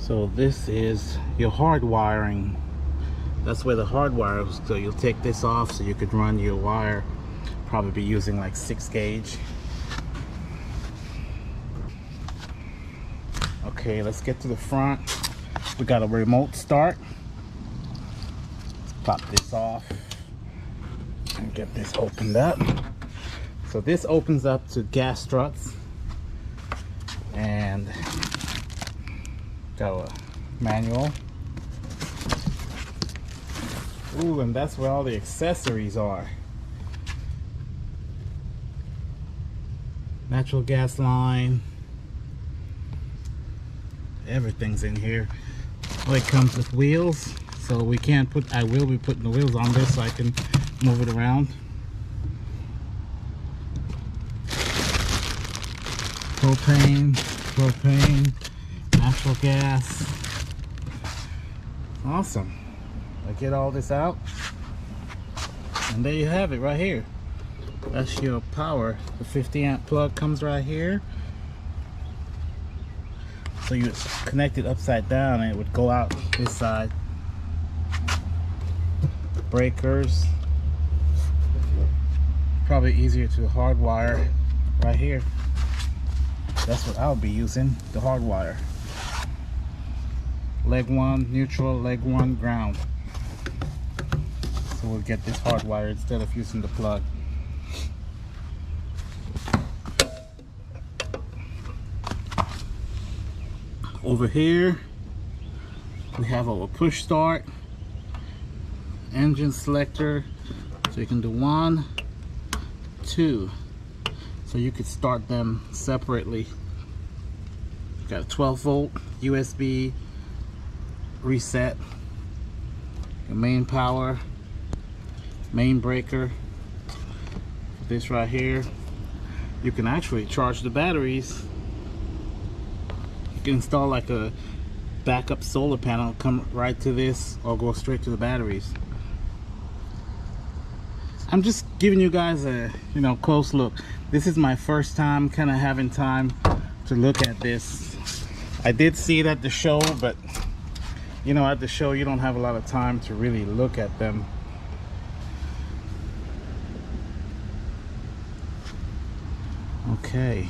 So this is your hard wiring. That's where the hard wire is. So you'll take this off so you could run your wire. Probably be using like 6 gauge. Okay, let's get to the front. We got a remote start. Let's pop this off and get this opened up. So this opens up to gas struts, and got a manual. Ooh, and that's where all the accessories are. Natural gas line. Everything's in here. Well, it comes with wheels, so we can't put, I will be putting the wheels on this so I can move it around. Propane, natural gas. Awesome. I get all this out, and there you have it right here. That's your power. The 50 amp plug comes right here. So you connect it upside down and it would go out this side. Breakers. Probably easier to hardwire right here. That's what I'll be using, the hardwire. Leg 1 neutral, leg 1 ground. So we'll get this hardwire instead of using the plug. Over here we have our push start, engine selector, so you can do 1, 2, so you could start them separately. Got a 12 volt USB reset, your main power, main breaker. This right here, you can actually charge the batteries. You can install like a backup solar panel, come right to this, or go straight to the batteries. I'm just giving you guys a close look. This is my first time kind of having time to look at this. I did see it at the show, but at the show you don't have a lot of time to really look at them. Okay.